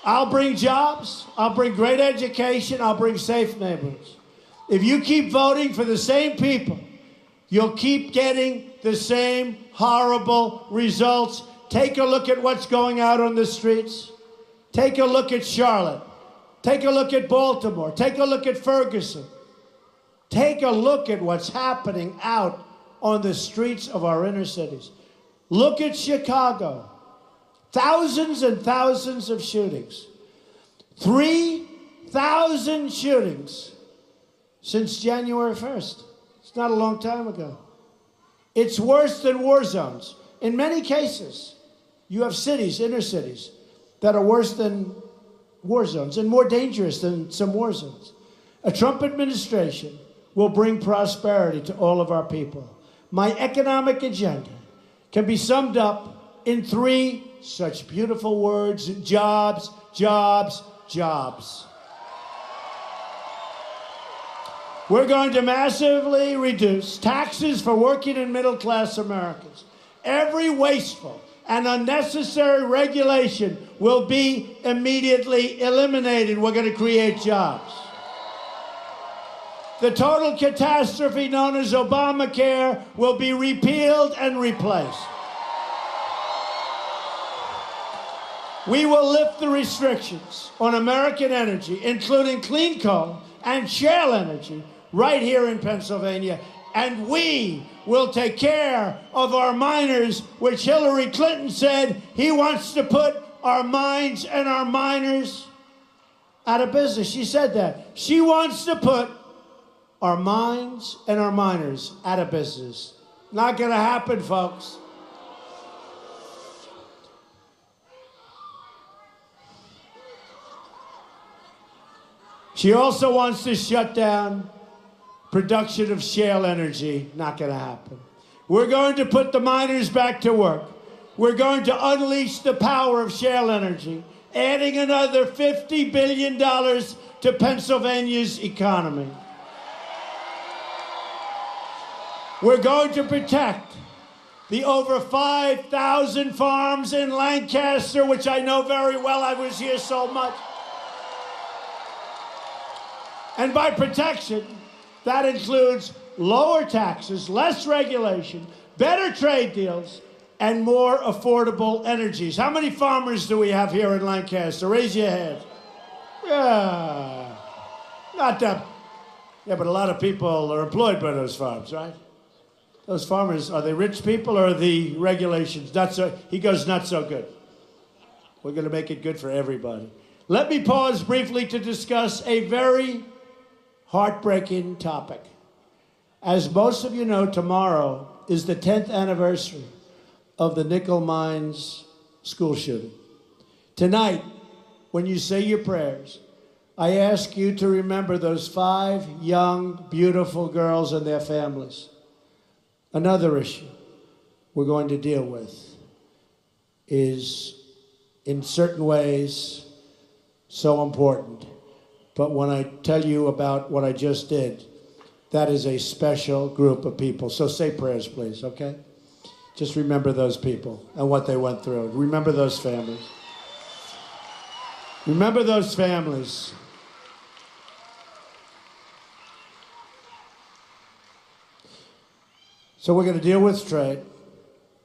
I'll bring jobs. I'll bring great education. I'll bring safe neighborhoods. If you keep voting for the same people, you'll keep getting the same horrible results. Take a look at what's going out on the streets. Take a look at Charlotte. Take a look at Baltimore. Take a look at Ferguson. Take a look at what's happening out on the streets of our inner cities. Look at Chicago. Thousands and thousands of shootings. 3,000 shootings since January 1st. It's not a long time ago. It's worse than war zones. In many cases, you have cities, inner cities, that are worse than war zones and more dangerous than some war zones. A Trump administration will bring prosperity to all of our people. My economic agenda can be summed up in 3 such beautiful words: jobs, jobs, jobs. We're going to massively reduce taxes for working and middle-class Americans. Every wasteful and unnecessary regulation will be immediately eliminated. We're going to create jobs. The total catastrophe known as Obamacare will be repealed and replaced. We will lift the restrictions on American energy, including clean coal and shale energy, right here in Pennsylvania. And we will take care of our miners, which Hillary Clinton said he wants to put our mines and our miners out of business. She said that. She wants to put our mines and our miners out of business. Not going to happen, folks. She also wants to shut down production of shale energy. Not going to happen. We're going to put the miners back to work. We're going to unleash the power of shale energy, adding another $50 billion to Pennsylvania's economy. We're going to protect the over 5,000 farms in Lancaster, which I know very well. I was here so much. And by protection, that includes lower taxes, less regulation, better trade deals, and more affordable energies. How many farmers do we have here in Lancaster? Raise your hand. Yeah. Not that. Yeah, but a lot of people are employed by those farms, right? Those farmers, are they rich people or are the regulations not so? He goes, not so good. We're going to make it good for everybody. Let me pause briefly to discuss a very heartbreaking topic. As most of you know, tomorrow is the 10th anniversary of the Nickel Mines school shooting. Tonight, when you say your prayers, I ask you to remember those 5 young, beautiful girls and their families. Another issue we're going to deal with is, in certain ways, so important. But when I tell you about what I just did, that is a special group of people. So say prayers, please, okay? Just remember those people and what they went through. Remember those families. Remember those families. So we're going to deal with trade.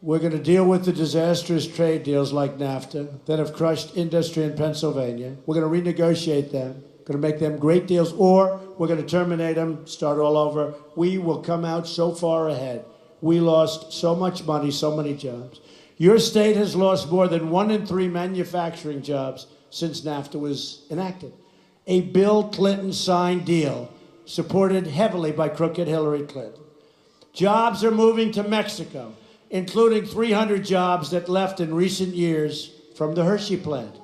We're going to deal with the disastrous trade deals like NAFTA that have crushed industry in Pennsylvania. We're going to renegotiate them. Going to make them great deals, or we're going to terminate them, start all over. We will come out so far ahead. We lost so much money, so many jobs. Your state has lost more than 1 in 3 manufacturing jobs since NAFTA was enacted. A Bill Clinton signed deal supported heavily by crooked Hillary Clinton. Jobs are moving to Mexico, including 300 jobs that left in recent years from the Hershey plant.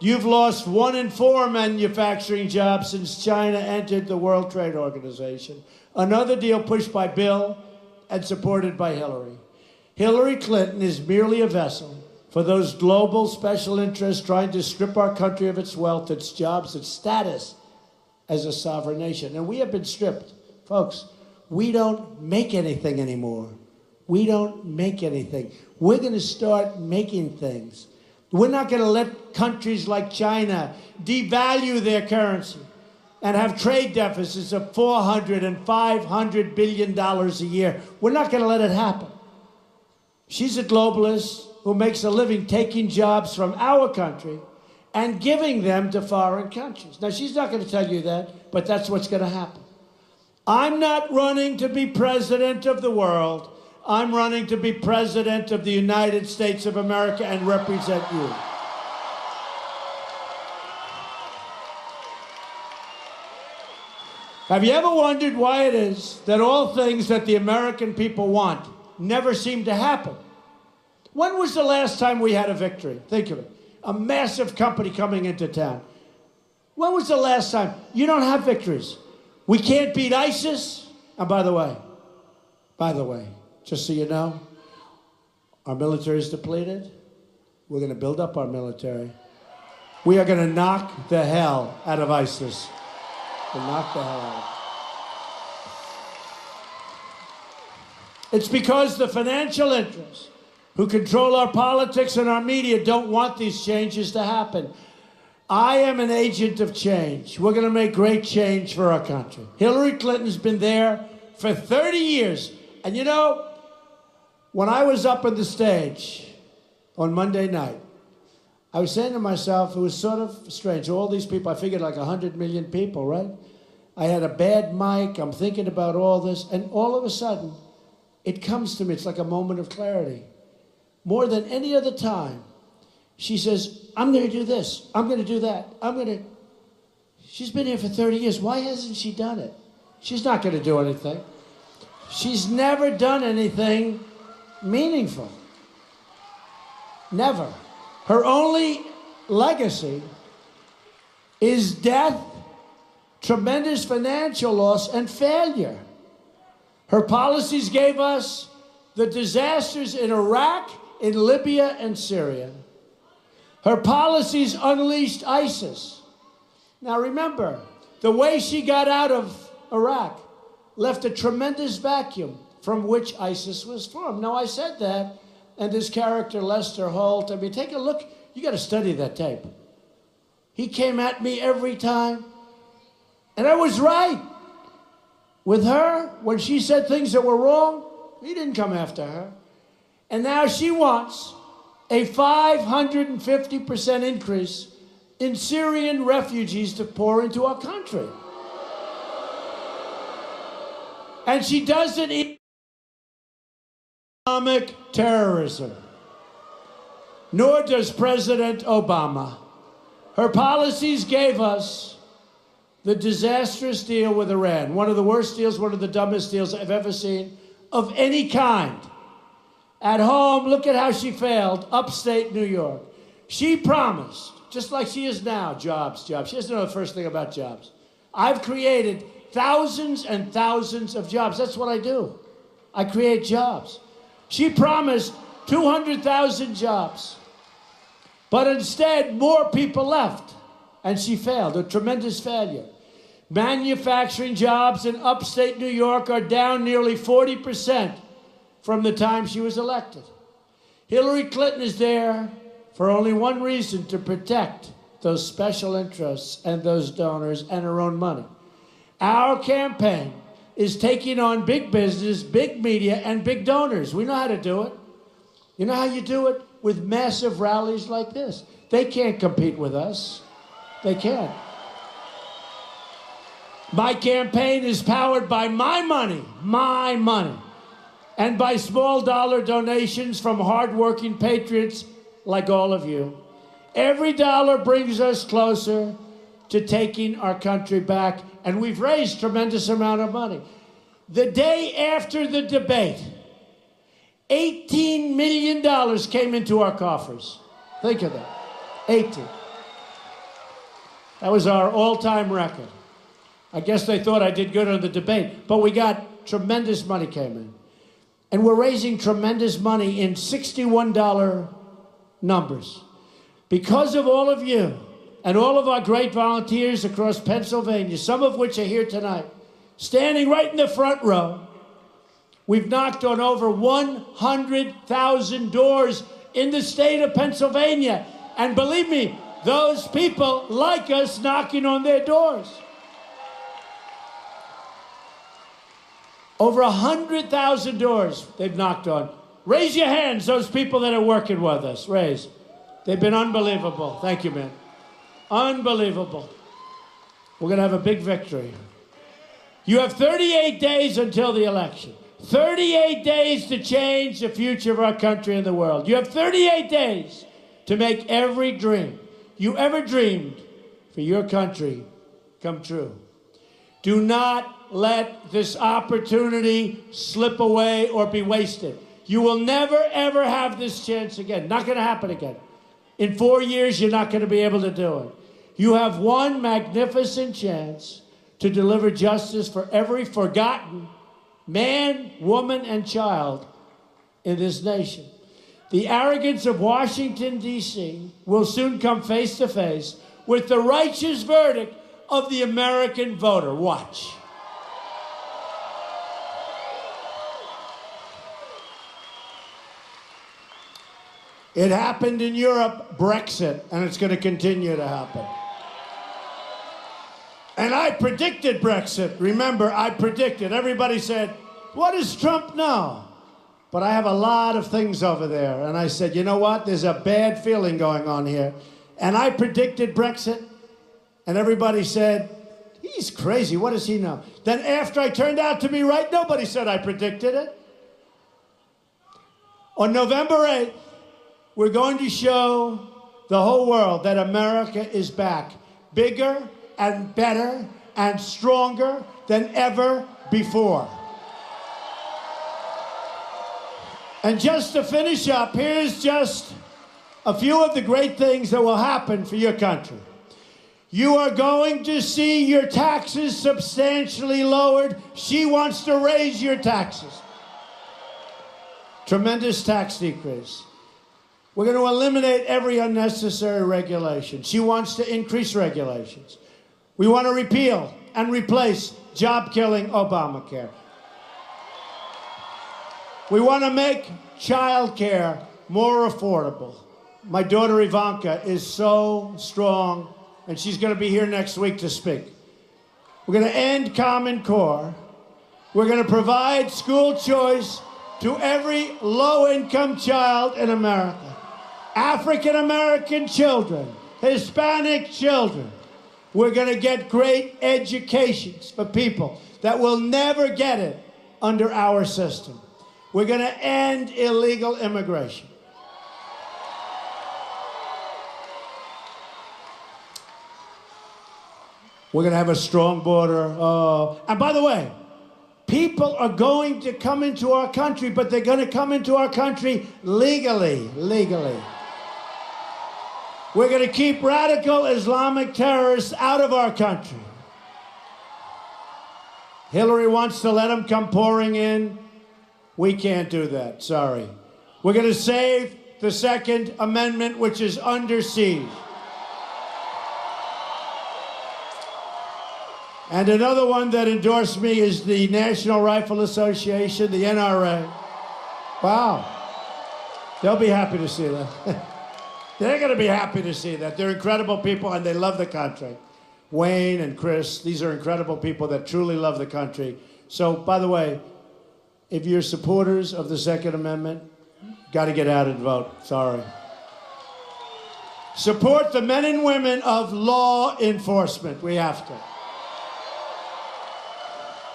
You've lost 1 in 4 manufacturing jobs since China entered the World Trade Organization. Another deal pushed by Bill and supported by Hillary. Hillary Clinton is merely a vessel for those global special interests trying to strip our country of its wealth, its jobs, its status as a sovereign nation. And we have been stripped. Folks, we don't make anything anymore. We don't make anything. We're going to start making things. We're not going to let countries like China devalue their currency and have trade deficits of $400 and $500 billion a year. We're not going to let it happen. She's a globalist who makes a living taking jobs from our country and giving them to foreign countries. Now, she's not going to tell you that, but that's what's going to happen. I'm not running to be president of the world. I'm running to be president of the United States of America and represent you. Have you ever wondered why it is that all things that the American people want never seem to happen? When was the last time we had a victory? Think of it. A massive company coming into town. When was the last time? You don't have victories. We can't beat ISIS. And by the way, just so you know, our military is depleted. We're going to build up our military. We are going to knock the hell out of ISIS. We'll knock the hell out of it. It's because the financial interests who control our politics and our media don't want these changes to happen. I am an agent of change. We're going to make great change for our country. Hillary Clinton's been there for 30 years. And you know, when I was up on the stage on Monday night, I was saying to myself, it was sort of strange. All these people, I figured like 100 million people, right? I had a bad mic. I'm thinking about all this. And all of a sudden, it comes to me. It's like a moment of clarity. More than any other time, she says, I'm going to do this. I'm going to do that. She's been here for 30 years. Why hasn't she done it? She's not going to do anything. She's never done anything meaningful. Never. Her only legacy is death, tremendous financial loss, and failure. Her policies gave us the disasters in Iraq, in Libya, and Syria. Her policies unleashed ISIS. Now remember, the way she got out of Iraq left a tremendous vacuum from which ISIS was formed. Now I said that, and this character, Lester Holt, I mean, take a look. You got to study that tape. He came at me every time, and I was right. With her, when she said things that were wrong, he didn't come after her. And now she wants a 550% increase in Syrian refugees to pour into our country. And she does it in Islamic terrorism. Nor does President Obama. Her policies gave us the disastrous deal with Iran, one of the worst deals, one of the dumbest deals I've ever seen of any kind. At home, look at how she failed, upstate New York. She promised, just like she is now, jobs. She doesn't know the first thing about jobs. I've created thousands and thousands of jobs. That's what I do. I create jobs. She promised 200,000 jobs. But instead, more people left. And she failed, a tremendous failure. Manufacturing jobs in upstate New York are down nearly 40% from the time she was elected. Hillary Clinton is there for only one reason: to protect those special interests and those donors and her own money. Our campaign is taking on big business, big media, and big donors. We know how to do it. You know how you do it? With massive rallies like this. They can't compete with us. They can't. My campaign is powered by my money, and by small dollar donations from hardworking patriots like all of you. Every dollar brings us closer to taking our country back, and we've raised a tremendous amount of money. The day after the debate, $18 million came into our coffers. Think of that, 18. That was our all-time record. I guess they thought I did good on the debate, but we got tremendous money came in. And we're raising tremendous money in $61 numbers. Because of all of you and all of our great volunteers across Pennsylvania, some of which are here tonight, standing right in the front row, we've knocked on over 100,000 doors in the state of Pennsylvania. And believe me, those people like us knocking on their doors. Over 100,000 doors they've knocked on. Raise your hands, those people that are working with us. Raise. They've been unbelievable. Thank you, man. Unbelievable. We're going to have a big victory. You have 38 days until the election. 38 days to change the future of our country and the world. You have 38 days to make every dream you ever dreamed for your country come true. Do not let this opportunity slip away or be wasted. You will never, ever have this chance again. Not going to happen again. In 4 years, you're not going to be able to do it. You have one magnificent chance to deliver justice for every forgotten man, woman, and child in this nation. The arrogance of Washington, D.C. will soon come face to face with the righteous verdict of the American voter. Watch. It happened in Europe, Brexit, and it's going to continue to happen. And I predicted Brexit. Remember, I predicted. Everybody said, what does Trump know? But I have a lot of things over there. And I said, you know what? There's a bad feeling going on here. And I predicted Brexit. And everybody said, he's crazy. What does he know? Then after I turned out to be right, nobody said I predicted it. On November 8th, we're going to show the whole world that America is back, bigger and better and stronger than ever before. And just to finish up, here's just a few of the great things that will happen for your country. You are going to see your taxes substantially lowered. She wants to raise your taxes. Tremendous tax decrease. We're going to eliminate every unnecessary regulation. She wants to increase regulations. We want to repeal and replace job-killing Obamacare. We want to make child care more affordable. My daughter Ivanka is so strong, and she's going to be here next week to speak. We're going to end Common Core. We're going to provide school choice to every low-income child in America. African-American children, Hispanic children. We're going to get great educations for people that will never get it under our system. We're going to end illegal immigration. We're going to have a strong border. And by the way, people are going to come into our country, but they're going to come into our country legally. We're going to keep radical Islamic terrorists out of our country. Hillary wants to let them come pouring in. We can't do that, sorry. We're going to save the Second Amendment, which is under siege. And another one that endorsed me is the National Rifle Association, the NRA. Wow. They'll be happy to see that. They're going to be happy to see that. They're incredible people, and they love the country. Wayne and Chris, these are incredible people that truly love the country. So, by the way, if you're supporters of the Second Amendment, got to get out and vote. Sorry. Support the men and women of law enforcement. We have to.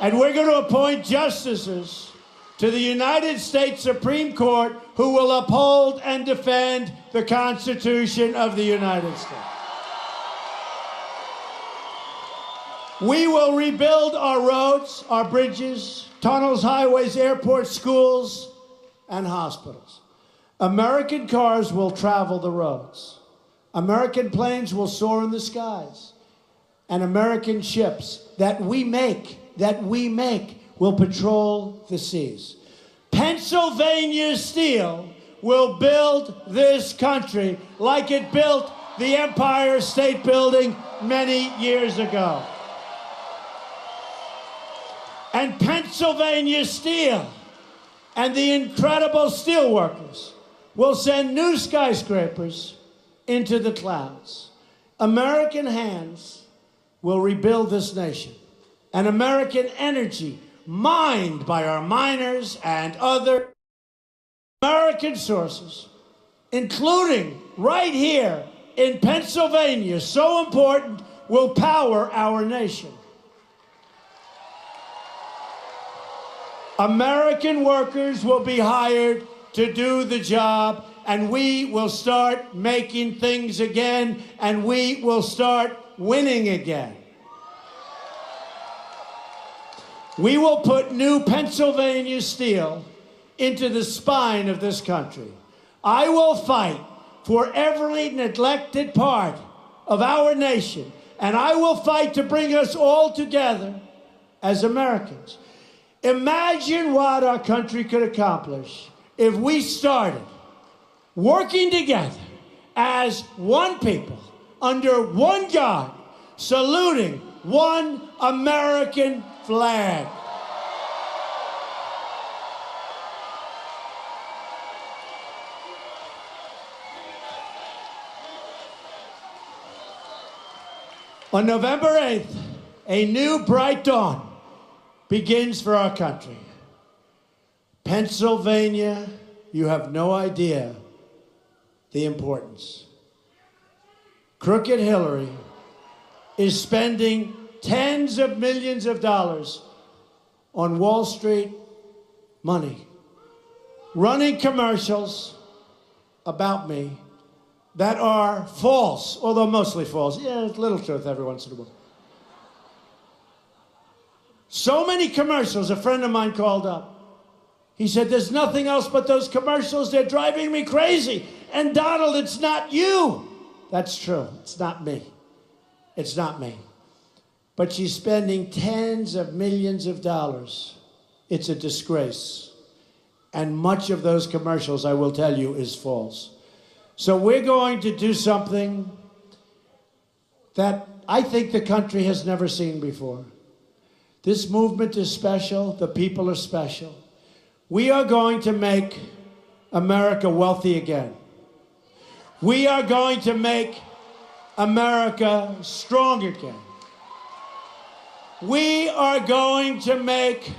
And we're going to appoint justices to the United States Supreme Court, who will uphold and defend the Constitution of the United States. We will rebuild our roads, our bridges, tunnels, highways, airports, schools, and hospitals. American cars will travel the roads. American planes will soar in the skies. And American ships that we make, will patrol the seas. Pennsylvania Steel will build this country like it built the Empire State Building many years ago. And Pennsylvania Steel and the incredible steel workers will send new skyscrapers into the clouds. American hands will rebuild this nation. And American energy, mined by our miners and other American sources, including right here in Pennsylvania, so important, will power our nation. American workers will be hired to do the job, and we will start making things again, and we will start winning again. We will put new Pennsylvania steel into the spine of this country. I will fight for every neglected part of our nation, and I will fight to bring us all together as Americans. Imagine what our country could accomplish if we started working together as one people, under one God, saluting one American flag. On November 8th, a new bright dawn begins for our country. Pennsylvania, you have no idea the importance. Crooked Hillary is spending tens of millions of dollars on Wall Street money, running commercials about me that are false, although mostly false. Yeah, a little truth every once in a while. So many commercials, a friend of mine called up. He said, there's nothing else but those commercials. They're driving me crazy. And Donald, it's not you. That's true. It's not me. It's not me. But she's spending tens of millions of dollars. It's a disgrace. And much of those commercials, I will tell you, is false. So we're going to do something that I think the country has never seen before. This movement is special. The people are special. We are going to make America wealthy again. We are going to make America strong again. We are going to make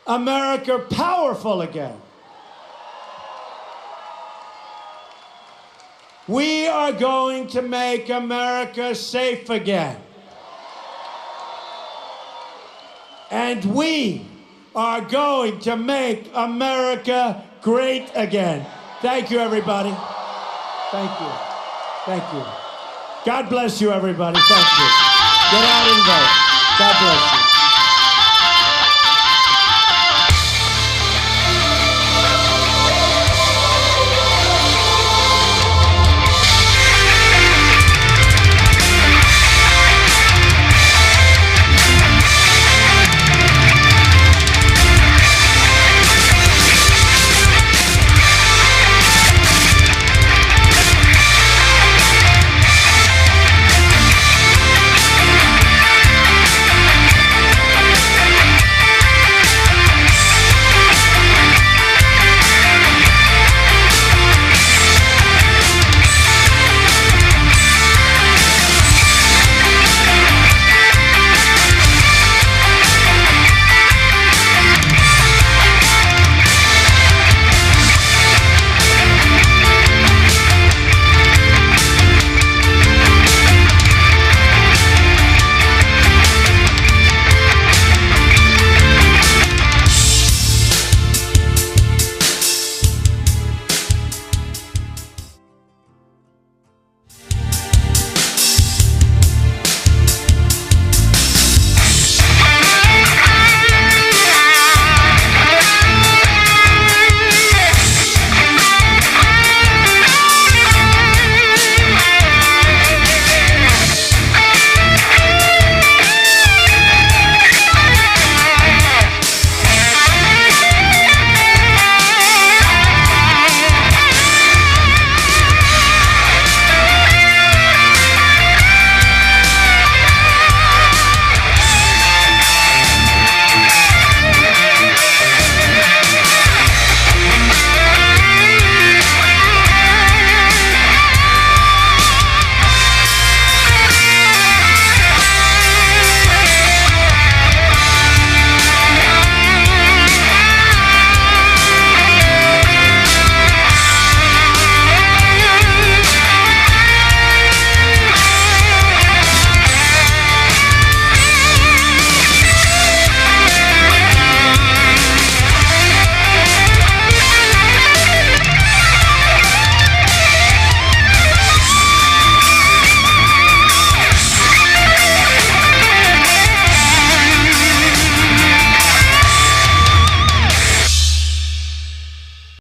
America powerful again. We are going to make America safe again. And we are going to make America great again. Thank you, everybody. Thank you. Thank you. God bless you, everybody. Thank you. Get out and vote. God bless you.